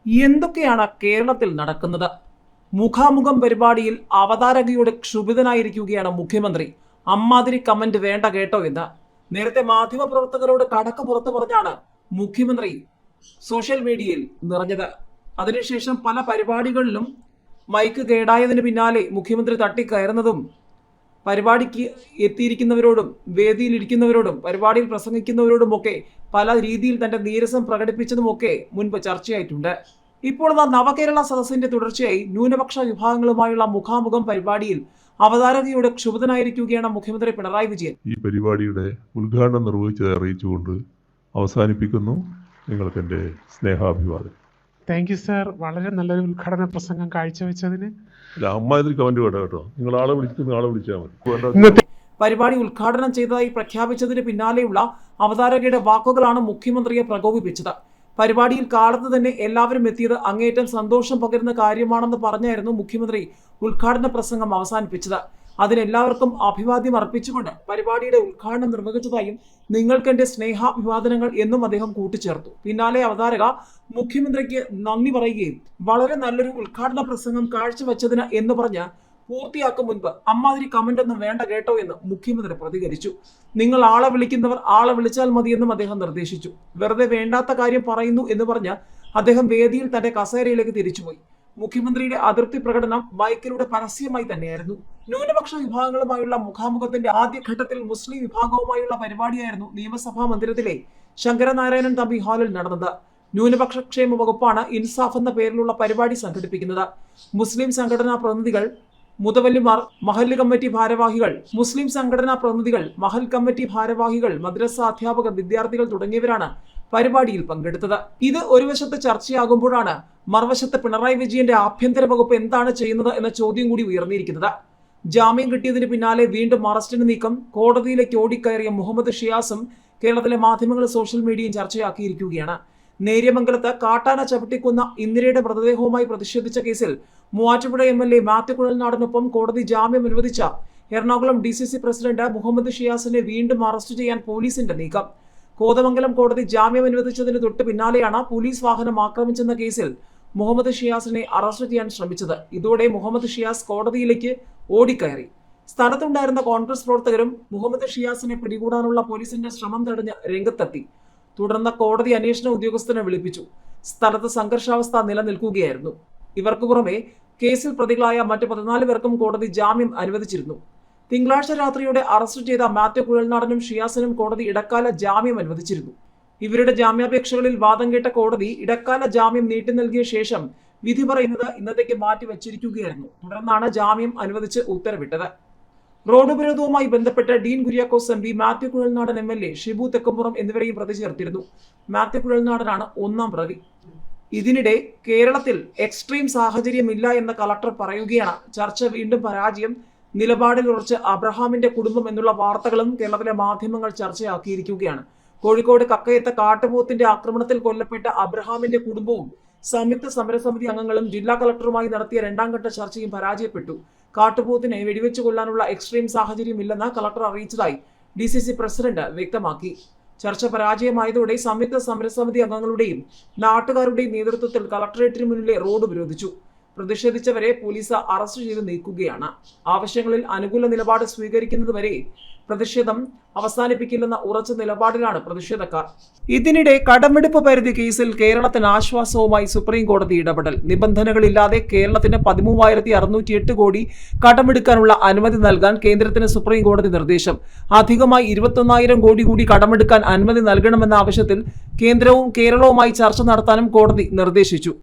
എന്തൊക്കെയാണ് കേരളത്തിൽ നടക്കുന്നത്? മുഖാമുഖം പരിപാടിയിൽ അവതാരകയോട് ക്ഷുഭിതനായിരിക്കുകയാണ് മുഖ്യമന്ത്രി. അമ്മാതിരി കമന്റ് വേണ്ട കേട്ടോ എന്ന് നേരത്തെ മാധ്യമപ്രവർത്തകരോട് കടക്ക് പുറത്തു പറഞ്ഞാണ് മുഖ്യമന്ത്രി സോഷ്യൽ മീഡിയയിൽ നിറഞ്ഞത്. അതിനുശേഷം പല പരിപാടികളിലും മൈക്ക് കേടായതിന് പിന്നാലെ മുഖ്യമന്ത്രി തട്ടിക്കയറുന്നതും പരിപാടിക്ക് എത്തിയിരിക്കുന്നവരോടും വേദിയിലിരിക്കുന്നവരോടും പരിപാടിയിൽ പ്രസംഗിക്കുന്നവരോടുമൊക്കെ പല രീതിയിൽ തന്റെ നീരസം പ്രകടിപ്പിച്ചതുമൊക്കെ മുൻപ് ചർച്ചയായിട്ടുണ്ട്. ഇപ്പോൾ നവകേരള സദസ്സിന്റെ തുടർച്ചയായി ന്യൂനപക്ഷ വിഭാഗങ്ങളുമായുള്ള മുഖാമുഖം പരിപാടിയിൽ അവതാരകയോട് ക്ഷുഭിതനായിരിക്കുകയാണ് മുഖ്യമന്ത്രി പിണറായി വിജയൻ. ഈ പരിപാടിയുടെ ഉദ്ഘാടനം നിർവഹിച്ചത് അറിയിച്ചുകൊണ്ട് അവസാനിപ്പിക്കുന്നു. നിങ്ങൾക്ക് എൻ്റെ സ്നേഹാഭിവാദം. Thank you sir. വളരെ നല്ലൊരു ഉദ്ഘാടന പ്രസംഗം കാഴ്ചവെച്ചതിന്. അമ്മാതിരി കമന്റ് വേണ്ട കേട്ടോ. നിങ്ങൾ ആളെ വിളിച്ചാൽ മതി. പരിപാടി ഉദ്ഘാടനം ചെയ്തതായി പ്രഖ്യാപിച്ചതിന് പിന്നാലെയുള്ള അവതാരകയുടെ വാക്കുകളാണ് മുഖ്യമന്ത്രിയെ പ്രകോപിപ്പിച്ചത്. പരിപാടിയിൽ കാലത്ത് തന്നെ എല്ലാവരും എത്തിയത് അങ്ങേയറ്റം സന്തോഷം പകരുന്ന കാര്യമാണെന്ന് പറഞ്ഞായിരുന്നു മുഖ്യമന്ത്രി ഉദ്ഘാടന പ്രസംഗം അവസാനിപ്പിച്ചത്. അതിനെല്ലാവർക്കും അഭിവാദ്യം അർപ്പിച്ചുകൊണ്ട് പരിപാടിയുടെ ഉദ്ഘാടനം നിർവഹിച്ചതായും നിങ്ങൾക്ക് എന്റെ സ്നേഹാഭിവാദനങ്ങൾ എന്നും അദ്ദേഹം കൂട്ടിച്ചേർത്തു. പിന്നാലെ അവതാരക മുഖ്യമന്ത്രിക്ക് നന്ദി പറയുകയും വളരെ നല്ലൊരു ഉദ്ഘാടന പ്രസംഗം കാഴ്ചവെച്ചതിന് എന്ന് പറഞ്ഞ് പൂർത്തിയാക്കും മുൻപ് അമ്മാതിരി കമന്റ് ഒന്നും വേണ്ട കേട്ടോ എന്ന് മുഖ്യമന്ത്രി പ്രതികരിച്ചു. നിങ്ങൾ ആളെ വിളിക്കുന്നവർ ആളെ വിളിച്ചാൽ മതിയെന്നും അദ്ദേഹം നിർദ്ദേശിച്ചു. വെറുതെ വേണ്ടാത്ത കാര്യം പറയുന്നു എന്ന് പറഞ്ഞ് അദ്ദേഹം വേദിയിൽ തന്റെ കസേരയിലേക്ക് തിരിച്ചുപോയി. മുഖ്യമന്ത്രിയുടെ അതൃപ്തി പ്രകടനം മൈക്കിലൂടെ പരസ്യമായി തന്നെയായിരുന്നു. ന്യൂനപക്ഷ വിഭാഗങ്ങളുമായുള്ള മുഖാമുഖത്തിന്റെ ആദ്യഘട്ടത്തിൽ മുസ്ലിം വിഭാഗവുമായുള്ള പരിപാടിയായിരുന്നു നിയമസഭാ മന്ദിരത്തിലെ ശങ്കരനാരായണൻ തമ്പി ഹാളിൽ നടന്നത്. ന്യൂനപക്ഷ ക്ഷേമ വകുപ്പാണ് ഇൻസാഫ് എന്ന പേരിലുള്ള പരിപാടി സംഘടിപ്പിക്കുന്നത്. മുസ്ലിം സംഘടനാ പ്രതിനിധികൾ, മുതവല്ലിമാർ, മഹല്ല് കമ്മിറ്റി ഭാരവാഹികൾ, മുസ്ലിം സംഘടനാ പ്രതിനിധികൾ, മഹൽ കമ്മിറ്റി ഭാരവാഹികൾ, മദ്രസ അധ്യാപകർ, വിദ്യാർത്ഥികൾ തുടങ്ങിയവരാണ് പരിപാടിയിൽ പങ്കെടുത്തത്. ഇത് ഒരു വശത്ത് ചർച്ചയാകുമ്പോഴാണ് മറുവശത്ത് പിണറായി വിജയന്റെ ആഭ്യന്തര വകുപ്പ് എന്താണ് ചെയ്യുന്നത് എന്ന ചോദ്യം കൂടി ഉയർന്നിരിക്കുന്നത്. ജാമ്യം കിട്ടിയതിന് പിന്നാലെ വീണ്ടും അറസ്റ്റിന് നീക്കം, കോടതിയിലേക്ക് ഓടിക്കയറിയ മുഹമ്മദ് ഷിയാസും കേരളത്തിലെ മാധ്യമങ്ങൾ സോഷ്യൽ മീഡിയയും ചർച്ചയാക്കിയിരിക്കുകയാണ്. നേര്യമംഗലത്ത് കാട്ടാന ചവിട്ടിക്കൊന്ന ഇന്ദിരയുടെ മൃതദേഹവുമായി പ്രതിഷേധിച്ച കേസിൽ മൂവാറ്റുപുഴ MLA മാത്യു കുഴൽനാടനൊപ്പം കോടതി ജാമ്യം അനുവദിച്ച എറണാകുളം DCC പ്രസിഡന്റ് മുഹമ്മദ് ഷിയാസിനെ വീണ്ടും അറസ്റ്റ് ചെയ്യാൻ പോലീസിന്റെ നീക്കം. കോതമംഗലം കോടതി ജാമ്യം അനുവദിച്ചതിന് തൊട്ട് പിന്നാലെയാണ് പോലീസ് വാഹനം ആക്രമിച്ചെന്ന കേസിൽ മുഹമ്മദ് ഷിയാസിനെ അറസ്റ്റ് ചെയ്യാൻ ശ്രമിച്ചത്. ഇതോടെ മുഹമ്മദ് ഷിയാസ് കോടതിയിലേക്ക് ഓടിക്കയറി. സ്ഥലത്തുണ്ടായിരുന്ന കോൺഗ്രസ് പ്രവർത്തകരും മുഹമ്മദ് ഷിയാസിനെ പിടികൂടാനുള്ള പോലീസിന്റെ ശ്രമം തടഞ്ഞ് രംഗത്തെത്തി. തുടർന്ന് കോടതി അന്വേഷണ ഉദ്യോഗസ്ഥനെ വിളിപ്പിച്ചു. സ്ഥലത്ത് സംഘർഷാവസ്ഥ നിലനിൽക്കുകയായിരുന്നു. ഇവർക്ക് പുറമെ കേസിൽ പ്രതികളായ മറ്റ് 14 പേർക്കും കോടതി ജാമ്യം അനുവദിച്ചിരുന്നു. തിങ്കളാഴ്ച രാത്രിയോടെ അറസ്റ്റ് ചെയ്ത മാത്യു കുഴൽനാടനും ഷിയാസിനും കോടതി ഇടക്കാല ജാമ്യം അനുവദിച്ചിരുന്നു. ഇവരുടെ ജാമ്യാപേക്ഷകളിൽ വാദം കേട്ട കോടതി ഇടക്കാല ജാമ്യം നീട്ടി നൽകിയ ശേഷം വിധി പറയുന്നത് ഇന്നത്തേക്ക് മാറ്റിവെച്ചിരിക്കുകയായിരുന്നു. തുടർന്നാണ് ജാമ്യം അനുവദിച്ച് ഉത്തരവിട്ടത്. റോഡ് ഉപരോധവുമായി ബന്ധപ്പെട്ട് ഡീൻ കുര്യാക്കോസ് MP, മാത്യു കുഴൽനാടൻ MLA, ഷിബു തെക്കുംപുറം എന്നിവരെയും പ്രതി ചേർത്തിരുന്നു. മാത്യു കുഴൽനാടനാണ് ഒന്നാം പ്രതി. ഇതിനിടെ കേരളത്തിൽ എക്സ്ട്രീം സാഹചര്യമില്ല എന്ന് കളക്ടർ പറയുകയാണ്. ചർച്ച വീണ്ടും പരാജയം, നിലപാടിൽ ഉറച്ച് അബ്രഹാമിന്റെ കുടുംബം എന്നുള്ള വാർത്തകളും കേരളത്തിലെ മാധ്യമങ്ങൾ ചർച്ചയാക്കിയിരിക്കുകയാണ്. കോഴിക്കോട് കക്കയത്ത് കാട്ടുപോത്തിന്റെ ആക്രമണത്തിൽ കൊല്ലപ്പെട്ട അബ്രഹാമിന്റെ കുടുംബവും സംയുക്ത സമരസമിതി അംഗങ്ങളും ജില്ലാ കളക്ടറുമായി നടത്തിയ 2ാം ഘട്ട ചർച്ചയും പരാജയപ്പെട്ടു. കാട്ടുപോത്തിനെ വെടിവെച്ചു കൊല്ലാനുള്ള എക്സ്ട്രീം സാഹചര്യമില്ലെന്ന് കളക്ടർ അറിയിച്ചതായി DCC പ്രസിഡന്റ് വ്യക്തമാക്കി. ചർച്ച പരാജയമായതോടെ സംയുക്ത സമരസമിതി അംഗങ്ങളുടെയും നാട്ടുകാരുടെയും നേതൃത്വത്തിൽ കളക്ടറേറ്റിന് മുന്നിലെ റോഡ് ഉപരോധിച്ചു. പ്രതിഷേധിച്ചവരെ പോലീസ് അറസ്റ്റ് ചെയ്ത് നീക്കുകയാണ്. ആവശ്യങ്ങളിൽ അനുകൂല നിലപാട് സ്വീകരിക്കുന്നതുവരെ പ്രതിഷേധം അവസാനിപ്പിക്കില്ലെന്ന ഉറച്ച നിലപാടിലാണ് പ്രതിഷേധക്കാർ. ഇതിനിടെ കടമെടുപ്പ് പരിധി കേസിൽ കേരളത്തിന് ആശ്വാസവുമായി സുപ്രീം കോടതി ഇടപെടൽ. നിബന്ധനകളില്ലാതെ കേരളത്തിന് 13,608 കോടി കടമെടുക്കാനുള്ള അനുമതി നൽകാൻ കേന്ദ്രത്തിന് സുപ്രീം കോടതി നിർദ്ദേശം. അധികമായി 21,000 കോടി കൂടി കടമെടുക്കാൻ അനുമതി നൽകണമെന്ന ആവശ്യത്തിൽ കേന്ദ്രവും കേരളവുമായി ചർച്ച നടത്താനും കോടതി നിർദ്ദേശിച്ചു.